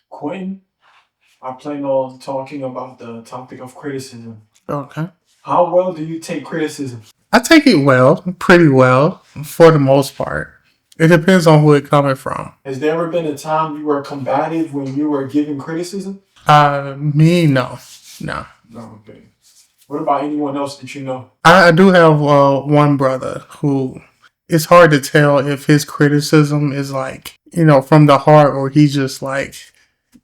Quentin, I plan on talking about the topic of criticism. Okay. How well do you take criticism? I take it well, pretty well, for the most part. It depends on who it coming from. Has there ever been a time you were combative when you were giving criticism? Me, no. No. No, okay. What about anyone else that you know? I do have one brother who it's hard to tell if his criticism is like, from the heart or he's just like,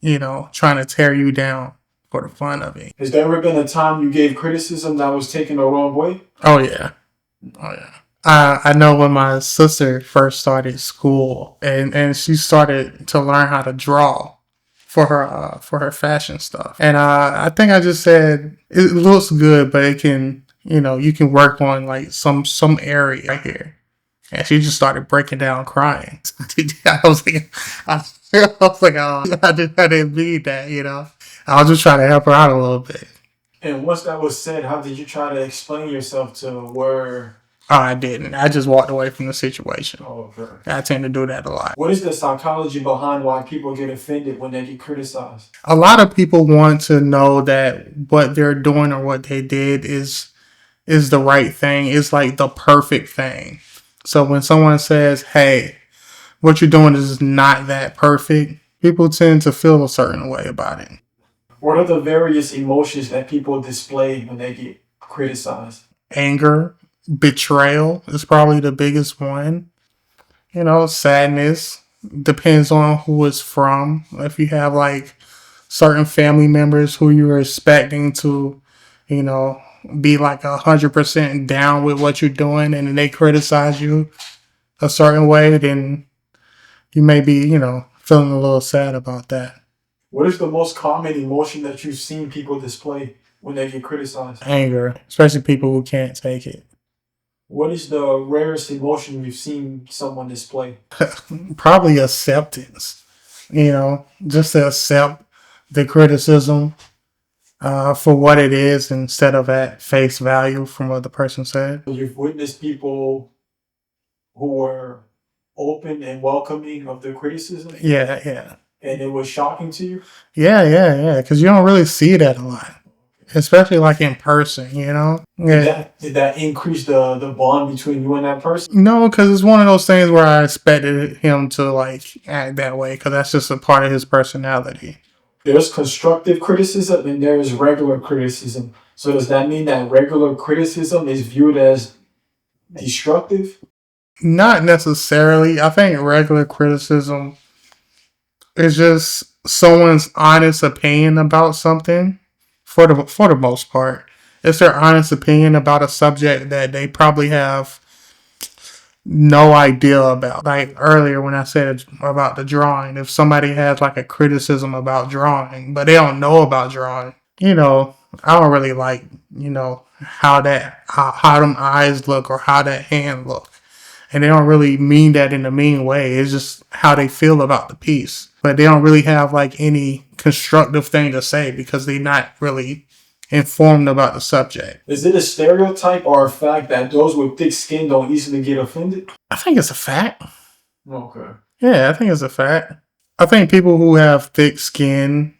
trying to tear you down for the fun of it. Has there ever been a time you gave criticism that was taken the wrong way? Oh, yeah. Oh, yeah. I know when my sister first started school and she started to learn how to draw for her fashion stuff. And I think I just said it looks good, but it can you can work on like some area right here. And she just started breaking down crying. I was like, oh, I didn't mean that. I was just trying to help her out a little bit. And once that was said, how did you try to explain yourself to where? Oh, I didn't. I just walked away from the situation. Oh, okay. I tend to do that a lot. What is the psychology behind why people get offended when they get criticized? A lot of people want to know that what they're doing or what they did is the right thing. It's like the perfect thing. So when someone says, "Hey, what you're doing is not that perfect," people tend to feel a certain way about it. What are the various emotions that people display when they get criticized? Anger, betrayal is probably the biggest one. Sadness. Depends on who it's from. If you have like certain family members who you're expecting to, you know, be like 100% down with what you're doing and they criticize you a certain way, then you may be, feeling a little sad about that. What is the most common emotion that you've seen people display when they get criticized? Anger, especially people who can't take it. What is the rarest emotion you've seen someone display? Probably acceptance, just to accept the criticism for what it is instead of at face value from what the person said. You've witnessed people who were open and welcoming of the criticism, Yeah, yeah. and it was shocking to you? Yeah. Because you don't really see that a lot, especially like in person. Yeah. Did that increase the bond between you and that person? No, because it's one of those things where I expected him to like act that way because that's just a part of his personality. There's constructive criticism and there's regular criticism. So does that mean that regular criticism is viewed as destructive? Not necessarily. I think regular criticism is just someone's honest opinion about something for the most part. It's their honest opinion about a subject that they probably have no idea about. Like earlier when I said about the drawing, if somebody has like a criticism about drawing, but they don't know about drawing, I don't really like, how them eyes look or how that hand look. And they don't really mean that in a mean way. It's just how they feel about the piece. But they don't really have like any constructive thing to say because they're not really informed about the subject. Is it a stereotype or a fact that those with thick skin don't easily get offended? I think it's a fact. Okay. Yeah, I think it's a fact. I think people who have thick skin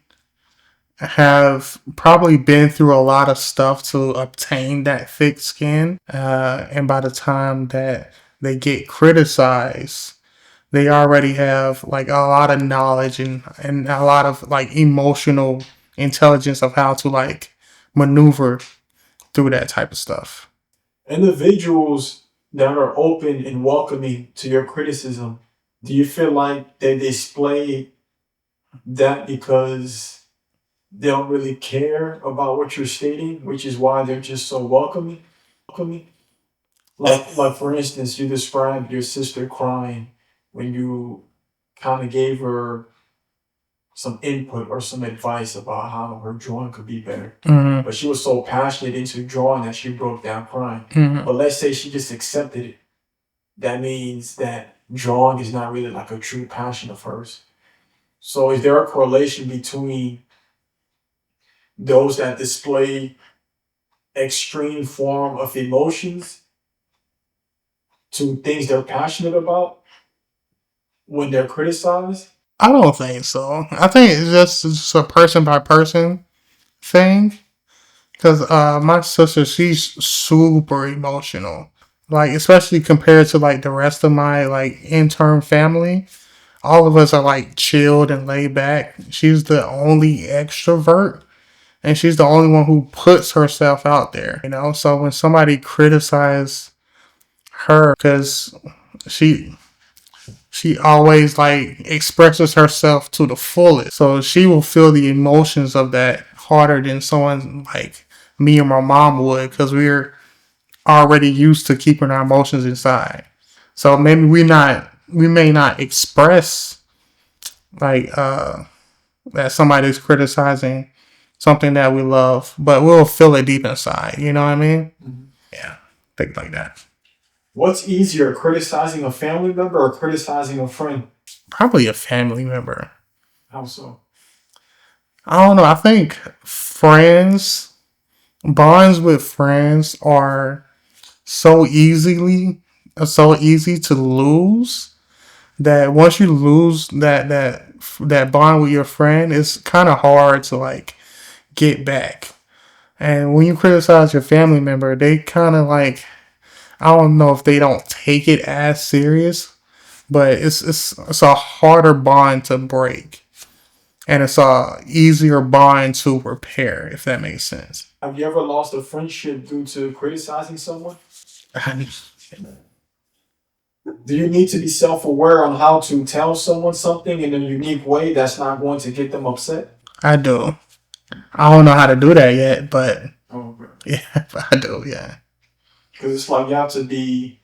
have probably been through a lot of stuff to obtain that thick skin. And by the time that they get criticized, they already have like a lot of knowledge and a lot of like emotional intelligence of how to like maneuver through that type of stuff. Individuals that are open and welcoming to your criticism, do you feel like they display that because they don't really care about what you're stating, which is why they're just so welcoming? Like for instance, you described your sister crying when you kind of gave her some input or some advice about how her drawing could be better. Mm-hmm. But she was so passionate into drawing that she broke down crying. Mm-hmm. But let's say she just accepted it. That means that drawing is not really like a true passion of hers. So is there a correlation between those that display extreme form of emotions to things they're passionate about when they're criticized? I don't think so. I think it's just a person by person thing. Cause my sister, she's super emotional. Like especially compared to like the rest of my like intern family. All of us are like chilled and laid back. She's the only extrovert, and she's the only one who puts herself out there. So when somebody criticizes her, because she she always like expresses herself to the fullest, so she will feel the emotions of that harder than someone like me or my mom would, because we're already used to keeping our emotions inside. So maybe we may not express like that somebody's criticizing something that we love, but we'll feel it deep inside. You know what I mean? Mhm. Yeah, things like that. What's easier, criticizing a family member or criticizing a friend? Probably a family member. How so? I don't know. I think friends, bonds with friends are so so easy to lose, that once you lose that bond with your friend, it's kind of hard to like get back. And when you criticize your family member, they kind of like, I don't know if they don't take it as serious, but it's a harder bond to break, and it's a easier bond to repair, if that makes sense. Have you ever lost a friendship due to criticizing someone? Do you need to be self aware on how to tell someone something in a unique way that's not going to get them upset? I do. I don't know how to do that yet, but Oh, yeah, I do. Yeah, because it's like you have to be,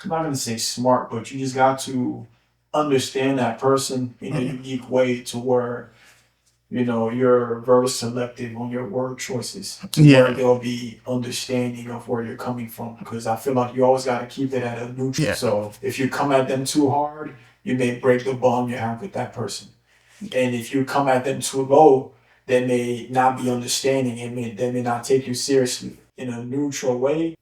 I'm not going to say smart, but you just got to understand that person in a unique way to where you're very selective on your word choices to where yeah, they'll be understanding of where you're coming from. Because I feel like you always got to keep it at a neutral. yeah, So if you come at them too hard, you may break the bond you have with that person. And if you come at them too low, they may not be understanding and they may not take you seriously. In a neutral way,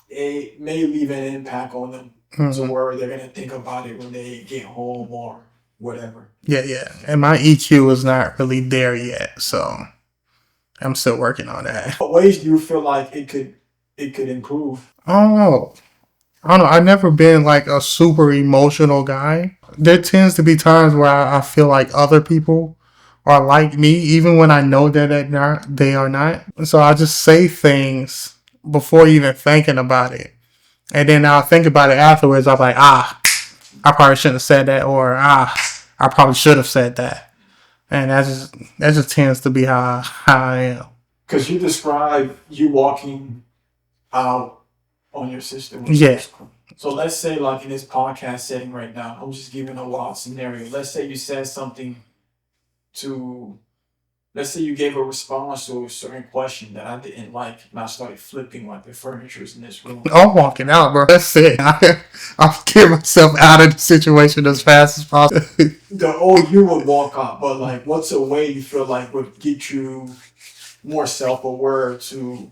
it may leave an impact on them to hmm where they're going to think about it when they get home or whatever. yeah, yeah. And my EQ is not really there yet, so I'm still working on that. What ways do you feel like it could improve? I don't know. I don't know. I've never been like a super emotional guy. There tends to be times where I feel like other people are like me, even when I know that they are not. So I just say things before even thinking about it. And then I'll think about it afterwards. I'm like, I probably shouldn't have said that, or I probably should have said that. And that just tends to be how I am. Because you describe you walking out on your sister when she Yeah. was crying. So let's say, like in this podcast setting right now, I'm just giving a wild scenario. Let's say you said something to, let's say you gave a response to a certain question that I didn't like, and I started flipping like the furniture's in this room. I'm walking out, bro. That's it. I'll get myself out of the situation as fast as possible. The old you would walk out, but like, what's a way you feel like would get you more self aware to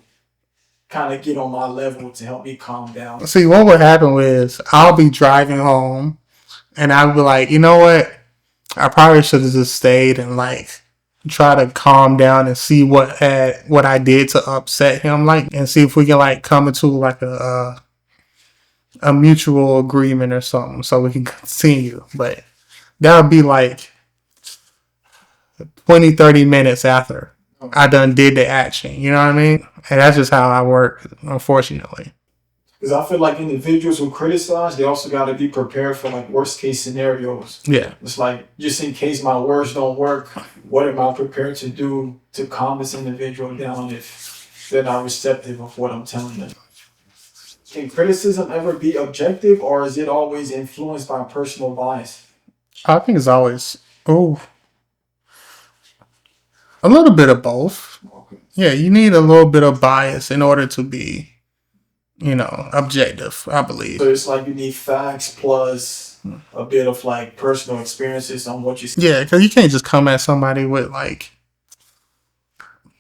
kind of get on my level to help me calm down? See, what would happen is I'll be driving home, and I'll be like, you know what? I probably should have just stayed and like try to calm down and see what I did to upset him, like, and see if we can like come into like a mutual agreement or something, so we can continue. But that would be like 20-30 minutes after I done did the action. You know what I mean? And that's just how I work, unfortunately. Because I feel like individuals who criticize, they also got to be prepared for like worst case scenarios. Yeah. It's like, just in case my words don't work, what am I prepared to do to calm this individual down if they're not receptive of what I'm telling them? Can criticism ever be objective, or is it always influenced by personal bias? I think it's always, oh, a little bit of both. Okay. Yeah, you need a little bit of bias in order to be, objective, I believe. So it's like you need facts plus a bit of like personal experiences on what you see. Yeah, because you can't just come at somebody with like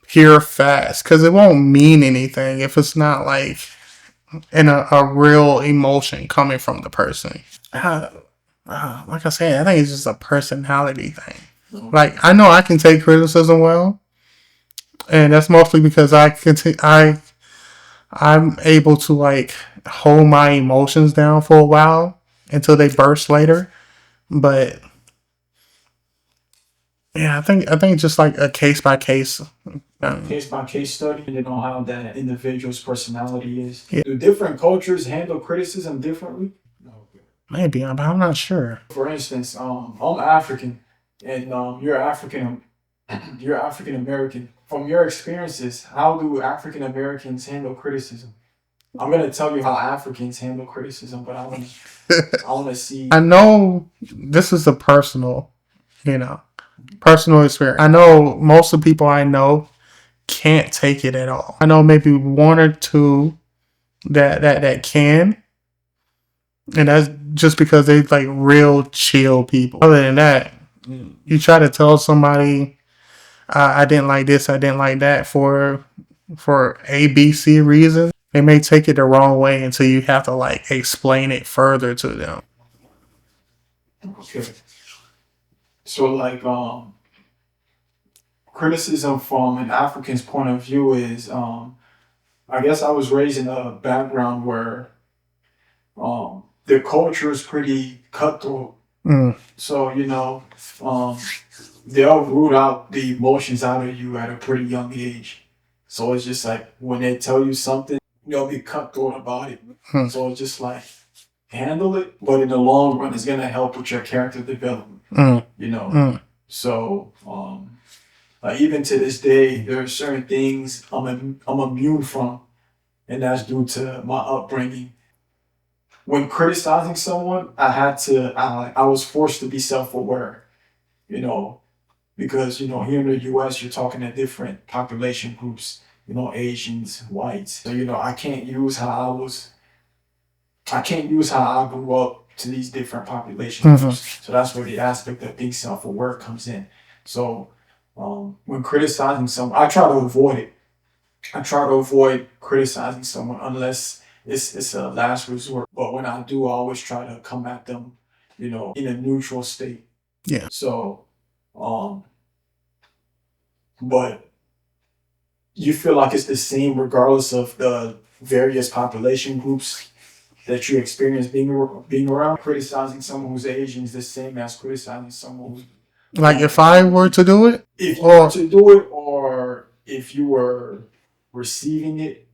pure facts, because it won't mean anything if it's not like in a real emotion coming from the person. like I said, I think it's just a personality thing. Like I know I can take criticism well, and that's mostly because I'm able to like hold my emotions down for a while until they burst later. But yeah, I think just like a case by case. Case by case study, depending on how that individual's personality is. Yeah, Do different cultures handle criticism differently? maybe, but I'm not sure. For instance, I'm African, and you're African American. From your experiences, how do African Americans handle criticism? I'm gonna tell you how Africans handle criticism, but I want to see. I know this is a personal experience. I know most of the people I know can't take it at all. I know maybe one or two that can, and that's just because they like real chill people. Other than that, you try to tell somebody I didn't like this, I didn't like that for ABC reasons. They may take it the wrong way until you have to like explain it further to them. Okay. So like criticism from an African's point of view is I guess I was raised in a background where the culture is pretty cutthroat. Mm. So, um, they'll root out the emotions out of you at a pretty young age. So it's just like when they tell you something, they'll be cutthroat about it. Hmm. So it's just like handle it, but in the long run, it's gonna help with your character development. Mm. So like even to this day, there are certain things I'm immune from, and that's due to my upbringing. When criticizing someone, I was forced to be self-aware, you know, because, here in the US, you're talking to different population groups, Asians, whites. So, I can't use how I grew up to these different population groups. So that's where the aspect of being self-aware comes in. So, when criticizing someone, I try to avoid it. I try to avoid criticizing someone unless it's a last resort. But when I do, I always try to come at them, in a neutral state. Yeah. So, um, but you feel like it's the same regardless of the various population groups that you experience being around. Criticizing someone who's Asian is the same as criticizing someone who's like if I were to do it, if you were to do it, or if you were receiving it.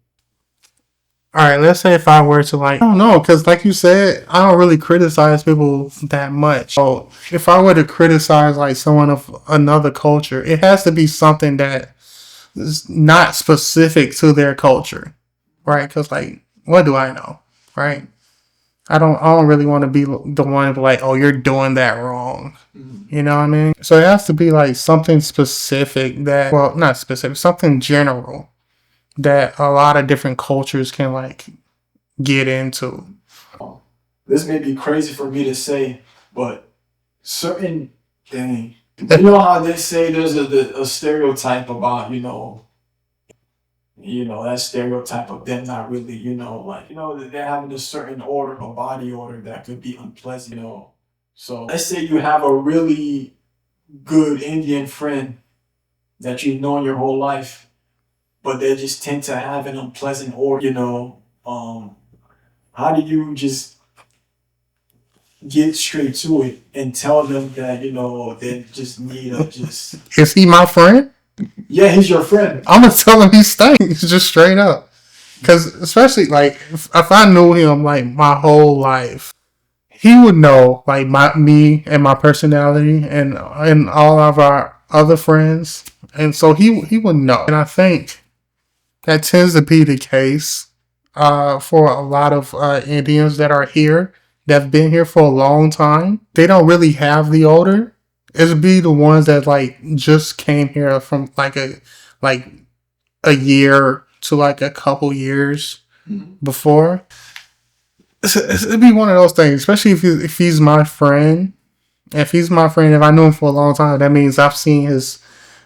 All right, let's say if I were to like, I don't know, because like you said, I don't really criticize people that much. So if I were to criticize like someone of another culture, it has to be something that is not specific to their culture, right? Because like, what do I know, right? I don't really want to be the one to be like, oh, you're doing that wrong. You know what I mean? So it has to be like something specific that, well, not specific, something general that a lot of different cultures can like get into. This may be crazy for me to say, but certain thing, you know how they say there's a stereotype about that stereotype of them not really that they're having a certain order, a body order that could be unpleasant. So let's say you have a really good Indian friend that you've known your whole life, but they just tend to have an unpleasant order. How do you just get straight to it and tell them that they just need a just. Is he my friend? Yeah, he's your friend. I'm gonna tell him he stinks, just straight up. Because especially like if I knew him like my whole life, he would know like me and my personality and all of our other friends, and so he would know. And I think that tends to be the case for a lot of Indians that are here that have been here for a long time. They don't really have the odor. It'd be the ones that like just came here from like a year to like a couple years before. It'd be one of those things, especially if he's my friend. If he's my friend, if I knew him for a long time, that means I've seen his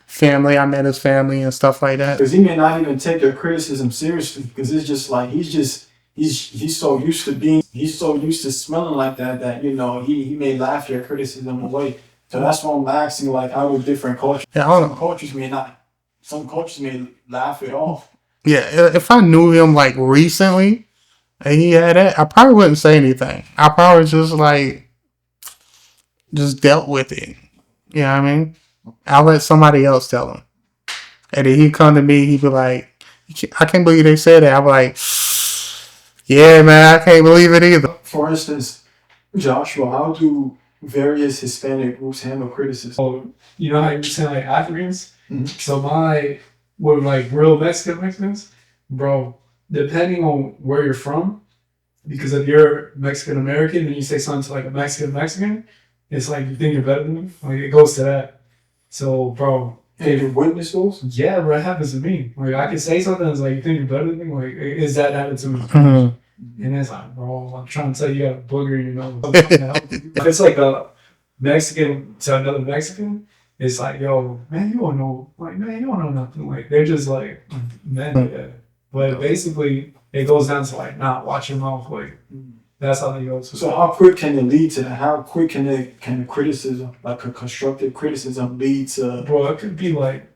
family, I met his family and stuff like that. Because he may not even take your criticism seriously, because it's just like he's he's so used to smelling like that he may laugh your criticism away. So that's why I'm asking, like, how are different cultures? Yeah, I don't Some know. cultures may not. Some cultures may laugh it off. Yeah, if I knew him like recently and he had that, I probably wouldn't say anything. I probably just dealt with it. You know what I mean? I'll let somebody else tell him. And then he'd come to me, he'd be like, I can't believe they said that. I'm like, yeah, man, I can't believe it either. For instance, Joshua, how do various Hispanic groups handle criticism? Oh, you know how you say like Africans? Mm-hmm. So with like real Mexicans, bro, depending on where you're from, because if you're Mexican American and you say something to like a Mexican, it's like you think you're better than me. Like it goes to that. So, bro. Have you witnessed those? Yeah, bro, it happens to me. Like I can say something that's like you think you're better than me. Like is that attitude? Mm-hmm. And it's like, bro, I'm trying to tell you, you got a booger in your nose. If it's like a Mexican to another Mexican, it's like, yo, man, you don't know, like, man, you don't know nothing. Like, they're just like, man, yeah. But basically, it goes down to like, nah, watch your mouth. Like, that's how they go. So how quick can it lead to that? How quick can a criticism, like a constructive criticism, lead to? Bro, it could be like,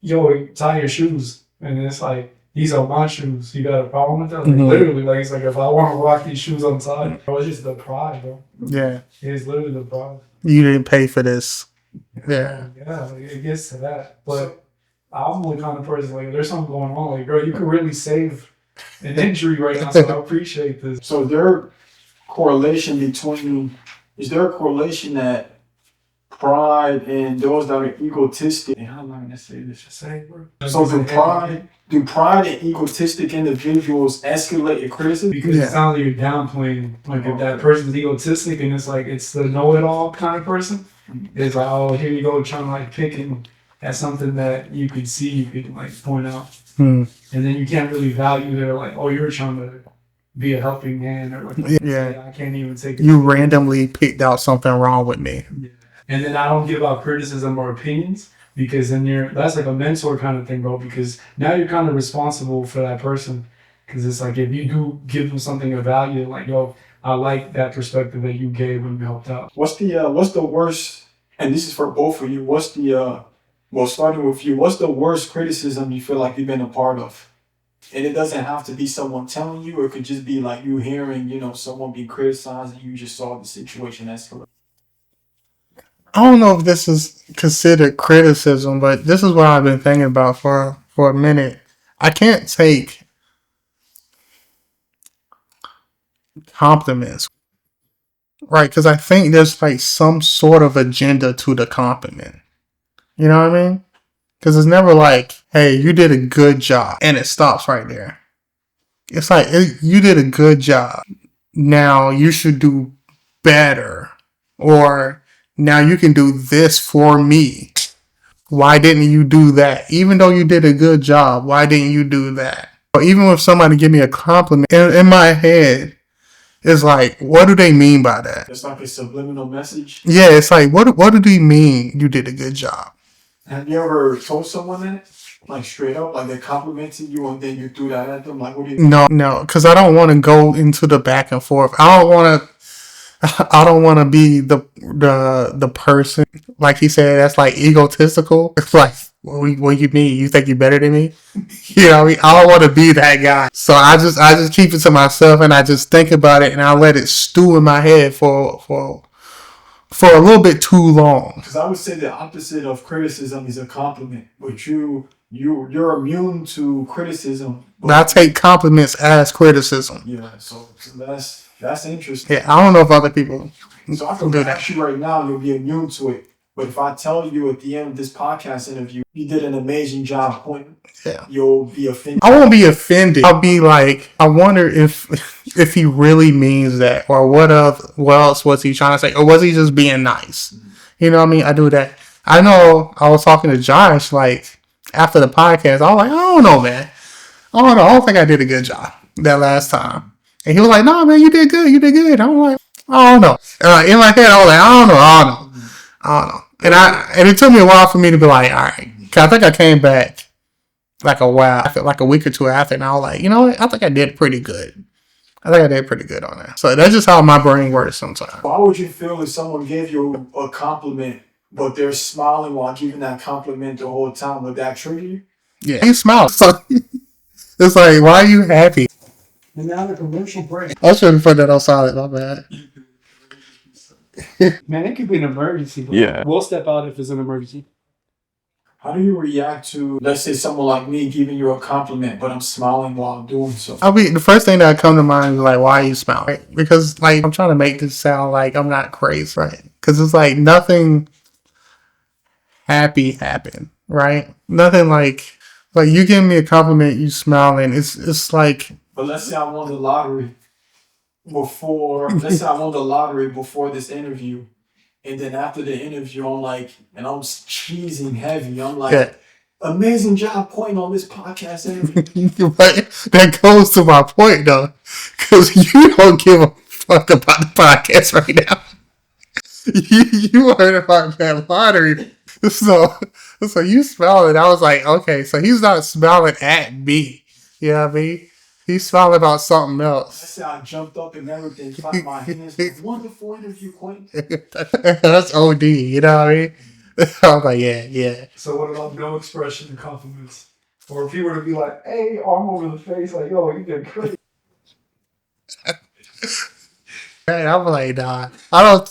yo, tie your shoes, and it's like, these are my shoes. You got a problem with that? Like, literally, like, it's like, if I want to rock these shoes untied, bro, it's just the pride, bro. Yeah. It's literally the pride. You didn't pay for this. Yeah. Yeah, like, it gets to that. But I'm the kind of person, like, if there's something going on, like, girl, you could really save an injury right now, so I appreciate this. So is there a correlation that pride and those that are egotistic, how am I going to say this? So do pride and egotistic individuals escalate your criticism? Because it sounds like you're downplaying. Like if that person's egotistic and it's like it's the know-it-all kind of person, it's like, oh, here you go, trying to like pick at something that you could see, you could like point out. And then you can't really value their like, oh, you're trying to be a helping hand or like, I can't even take it. You randomly picked out something wrong with me. Yeah. And then I don't give out criticism or opinions because then that's like a mentor kind of thing, bro, because now you're kind of responsible for that person. Because it's like, if you do give them something of value, like, yo, I like that perspective that you gave when you helped out. What's the worst, and this is for both of you, starting with you, what's the worst criticism you feel like you've been a part of? And it doesn't have to be someone telling you, or it could just be like you hearing, someone be criticized and you just saw the situation escalate. I don't know if this is considered criticism, but this is what I've been thinking about for a minute. I can't take compliments, right? Because I think there's like some sort of agenda to the compliment. You know what I mean? Because it's never like, hey, you did a good job, and it stops right there. It's like, you did a good job. Now you should do better. Or now you can do this for me. Why didn't you do that? Even though you did a good job, why didn't you do that? Or even if somebody give me a compliment, in my head, it's like, what do they mean by that? It's like a subliminal message. Yeah, it's like, what do they mean you did a good job? Have you ever told someone that? Like straight up, like they complimented you and then you threw that at them? Like, what do you? No, because I don't want to go into the back and forth. I don't want to be the person, like he said, that's like egotistical. It's like, what you mean? You think you're better than me? You know what I mean? I don't want to be that guy. So I just keep it to myself and I just think about it and I let it stew in my head for a little bit too long. Because I would say the opposite of criticism is a compliment, but you're immune to criticism. But I take compliments as criticism. Yeah, so that's interesting. Yeah, I don't know if other people. So I can ask you right now, you'll be immune to it. But if I tell you at the end of this podcast interview, you did an amazing job, Quentin, you'll be offended. I won't be offended. I'll be like, I wonder if he really means that, or what else was he trying to say, or was he just being nice? You know what I mean? I do that. I know I was talking to Josh, like, after the podcast, I was like, I don't know, man. I don't think I did a good job that last time. And he was like, no, man, you did good. I'm like, I don't know. In my head, I was like, I don't know. And it took me a while for me to be like, all right. Cause I think I came back like a while, I felt like a week or two after, and I was like, you know what? I think I did pretty good. I think I did pretty good on that. So that's just how my brain works sometimes. How would you feel if someone gave you a compliment, but they're smiling while giving that compliment the whole time? Would that trigger you? Yeah, he smiles. So it's like, why are you happy? And now the commercial break. I was trying to put that on solid. My bad. Man, it could be an emergency. Yeah. We'll step out if it's an emergency. How do you react to, let's say, someone like me giving you a compliment, but I'm smiling while doing so? I mean, the first thing that come to mind is like, why are you smiling? Right? Because like I'm trying to make this sound like I'm not crazy, right? Because it's like nothing happy happened, right? Nothing like you giving me a compliment, you smiling. It's like. But let's say I won the lottery before. Let's say I won the lottery before this interview, and then after the interview, I'm like, and I'm cheesing heavy. I'm like, Yeah. amazing job pointing on this podcast interview. But that goes to my point though, because you don't give a fuck about the podcast right now. You heard about that lottery, so you smiling. I was like, okay, so he's not smiling at me. You know what I mean? He's smiling about something else. Let's say I jumped up and everything, clapped my hands. Like, wonderful interview, Quentin. That's OD. You know what I mean? I was like, yeah. So what about no expression and compliments? Or if you were to be like, hey, arm over the face, like, yo, you did great. Hey, I'm like, nah. I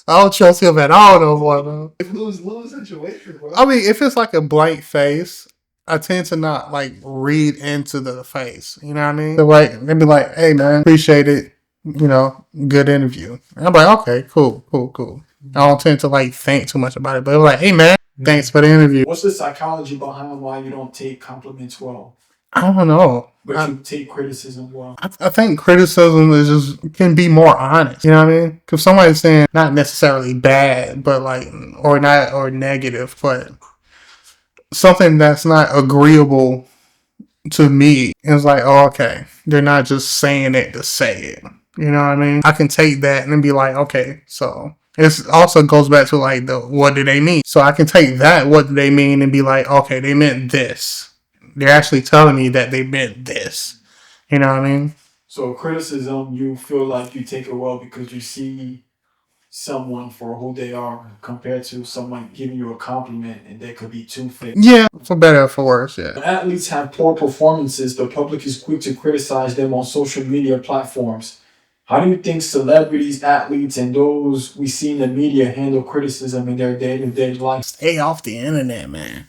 don't trust him at all no more, bro. Lose situation, bro. I mean, if it's like a blank face, I tend to not like read into the face. You know what I mean? So like, they'd be like, hey man, appreciate it. You know, good interview. And I'm like, okay, cool. I don't tend to like think too much about it, but it was like, hey man, thanks for the interview. What's the psychology behind why you don't take compliments well, I don't know. but you take criticism well? I think criticism is just can be more honest. You know what I mean? Because somebody's saying not necessarily bad, but like or negative, but something that's not agreeable to me. It's like, oh, okay, they're not just saying it to say it. You know what I mean? I can take that and then be like, okay, so it also goes back to like the what do they mean? So I can take that what do they mean and be like, okay, they meant this. They're actually telling me that they meant this. You know what I mean? So criticism, you feel like you take it well because you see someone for who they are compared to someone giving you a compliment and they could be two-faced. Yeah, for better or for worse, yeah. When athletes have poor performances, the public is quick to criticize them on social media platforms. How do you think celebrities, athletes, and those we see in the media handle criticism in their day-to-day life? Stay off the internet, man.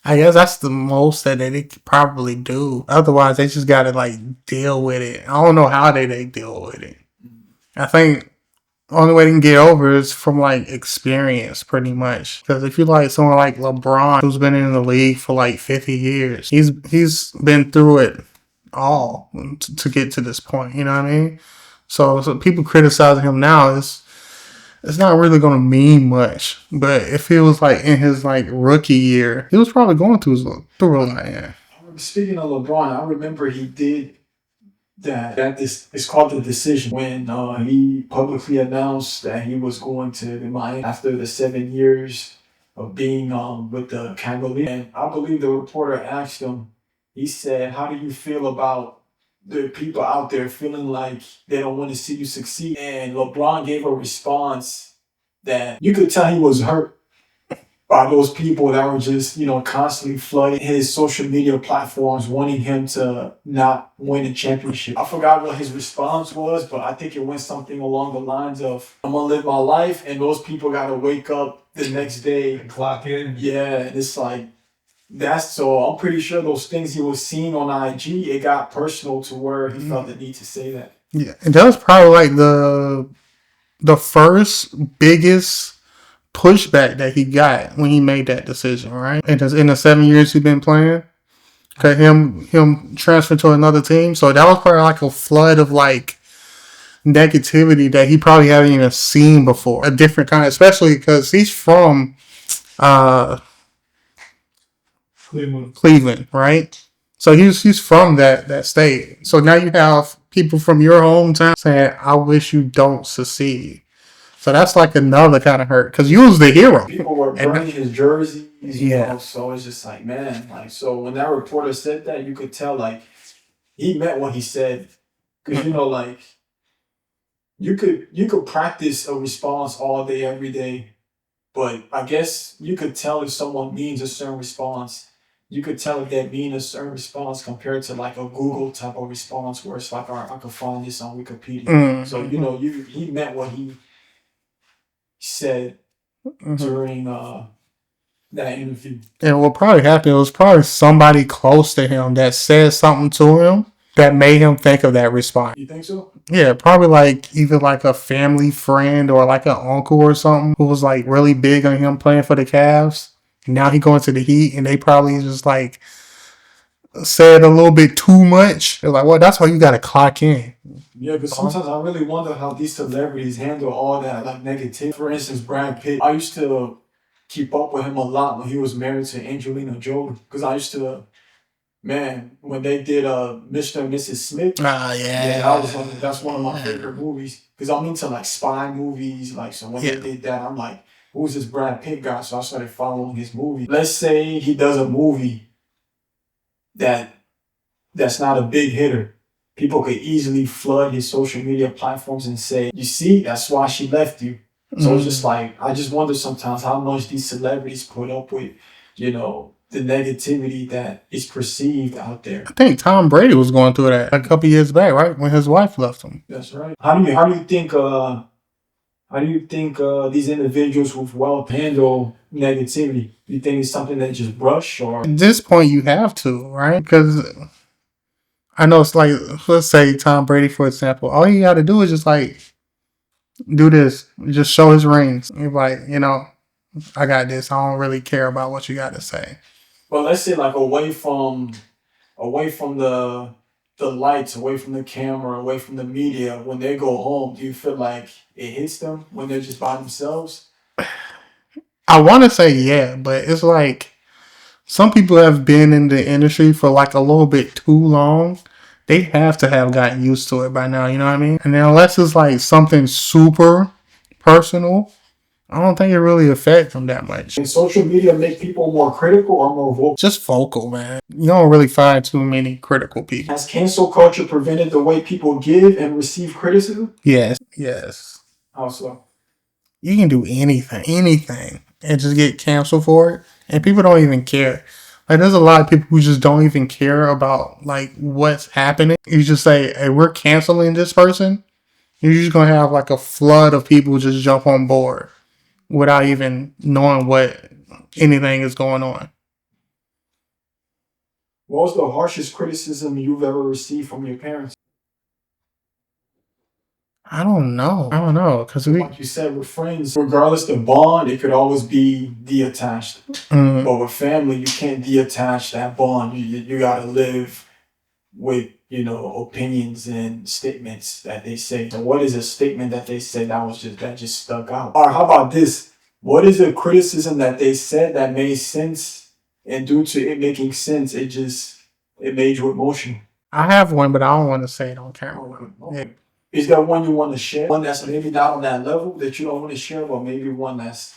I guess that's the most that they could probably do. Otherwise, they just gotta like deal with it. I don't know how they deal with it. I think the only way they can get over is from like experience, pretty much. Because if you like someone like LeBron, who's been in the league for like 50 years, he's been through it all to get to this point. You know what I mean? So people criticizing him now it's not really going to mean much. But if he was like in his like rookie year, he was probably going through a lot. Yeah. Speaking of LeBron, I remember he did that this is called The Decision when he publicly announced that he was going to Miami after the 7 years of being with the Cavaliers. And I believe the reporter asked him, he said, how do you feel about the people out there feeling like they don't want to see you succeed? And LeBron gave a response that you could tell he was hurt by those people that were just, constantly flooding his social media platforms, wanting him to not win a championship. I forgot what his response was, but I think it went something along the lines of, I'm going to live my life, and those people got to wake up the next day. And clock in. Yeah, and it's like, so I'm pretty sure those things he was seeing on IG, it got personal to where he felt the need to say that. Yeah, and that was probably like the first biggest pushback that he got when he made that decision, right? And in the 7 years he's been playing, okay, him transfer to another team. So that was probably like a flood of like negativity that he probably haven't even seen before. A different kind, especially because he's from Cleveland, right? So he's from that state. So now you have people from your hometown saying, I wish you don't succeed. So that's like another kind of hurt because you was the hero. People were And burning his jerseys, you Yeah. know, so it's just like, man, like, so when that reporter said that, you could tell, like, he meant what he said. Because, you know, like, you could practice a response all day, every day, but I guess you could tell if someone means a certain response. You could tell if they mean a certain response compared to like a Google type of response where it's like, all right, I could find this on Wikipedia. So, you know, he meant what he said during that interview. And what probably happened was probably somebody close to him that said something to him that made him think of that response. You think so? Yeah, probably like either like a family friend or like an uncle or something who was like really big on him playing for the Cavs. Now he going to the Heat and they probably just like said a little bit too much. They're like, well, that's why you got to clock in. Yeah, because sometimes I really wonder how these celebrities handle all that like negativity. For instance, Brad Pitt. I used to keep up with him a lot when he was married to Angelina Jolie. Because I used to, man, when they did Mr. and Mrs. Smith. Yeah, That's one of my favorite movies. Because I'm into like spy movies. Like, so when they did that, I'm like, who's this Brad Pitt guy? So I started following his movie. Let's say he does a movie that's not a big hitter. People could easily flood his social media platforms and say, you see, that's why she left you. So it's just like, I just wonder sometimes how much these celebrities put up with, you know, the negativity that is perceived out there. I think Tom Brady was going through that a couple years back, right? When his wife left him. That's right. How do you think these individuals with wealth handle negativity? Do you think it's something they just brush, or at this point you have to, right? Because I know it's like, let's say Tom Brady, for example, all you got to do is just like do this, just show his rings. You're like, you know, I got this. I don't really care about what you got to say. Well, let's say like away from the lights, away from the camera, away from the media, when they go home, do you feel like it hits them when they're just by themselves? I want to say yeah, but it's like some people have been in the industry for like a little bit too long. They have to have gotten used to it by now, you know what I mean? And then unless it's like something super personal, I don't think it really affects them that much. Can social media make people more critical or more vocal? Just vocal, man. You don't really find too many critical people. Has cancel culture prevented the way people give and receive criticism? Yes. How so? You can do anything, and just get canceled for it. And people don't even care. Like, there's a lot of people who just don't even care about, like, what's happening. You just say, hey, we're canceling this person. You're just going to have, like, a flood of people just jump on board without even knowing what anything is going on. What was the harshest criticism you've ever received from your parents? I don't know. Because Like you said, with friends, regardless the bond, it could always be detached. But with family, you can't detach that bond. You gotta live with, you know, opinions and statements that they say. So what is a statement that they said that just stuck out? Or how about this? What is a criticism that they said that made sense, and due to it making sense, it made you emotional? I have one, but I don't want to say it on camera. Okay. Is there one you want to share? One that's maybe not on that level that you don't want to share, but maybe one that's,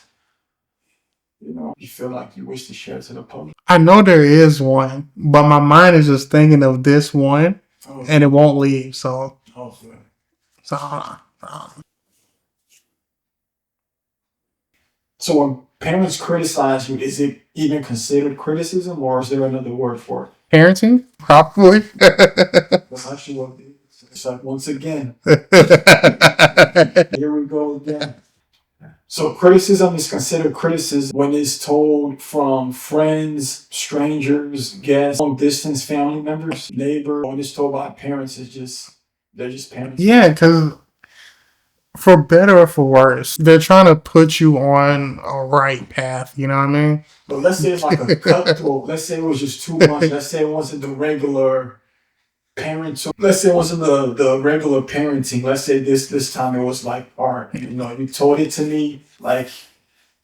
you know, you feel like you wish to share to the public? I know there is one, but my mind is just thinking of this one, and it won't leave. So, So when parents criticize you, is it even considered criticism, or is there another word for it? Parenting, probably. That's actually what it is. It's like, once again, here we go again. So criticism is considered criticism when it's told from friends, strangers, guests, long distance family members, neighbors. When it's told by parents, they're just parents. Yeah, because for better or for worse, they're trying to put you on a right path. You know what I mean? But let's say it's like a cutthroat. Let's say it was just too much. Let's say it wasn't the regular parenting. Let's say it wasn't the regular parenting. Let's say this time it was like, all right, you know, you told it to me like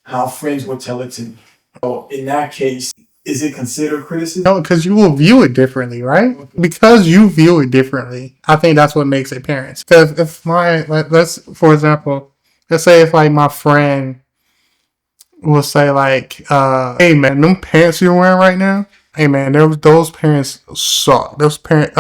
how friends would tell it to me. So in that case, is it considered criticism? No, because you will view it differently, right? Because you view it differently, I think that's what makes it parents. Because if let's, for example, let's say if like my friend will say like, "Hey man, them pants you're wearing right now, hey man, those pants suck. Those pants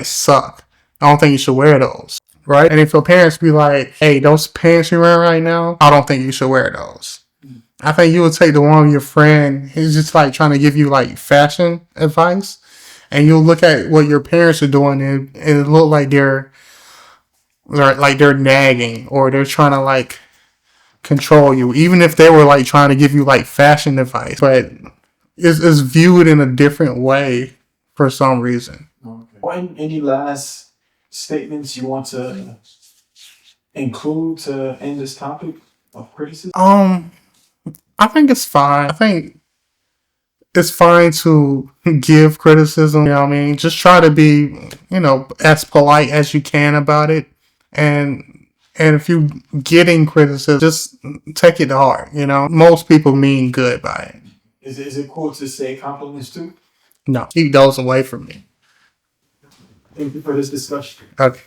suck. I don't think you should wear those." Right? And if your parents be like, "Hey, those pants you're wearing right now, I don't think you should wear those." I think you would take the one with your friend. He's just like trying to give you like fashion advice, and you'll look at what your parents are doing, and it look like they're nagging or they're trying to like control you, even if they were like trying to give you like fashion advice, but it's viewed in a different way for some reason. Okay. Well, any last statements you want to include to end this topic of criticism? I think it's fine. I think it's fine to give criticism. You know what I mean? Just try to be, as polite as you can about it. And if you getting criticism, just take it to heart. Most people mean good by it. Is it cool to say compliments too? No, keep those away from me. Thank you for this discussion. Okay.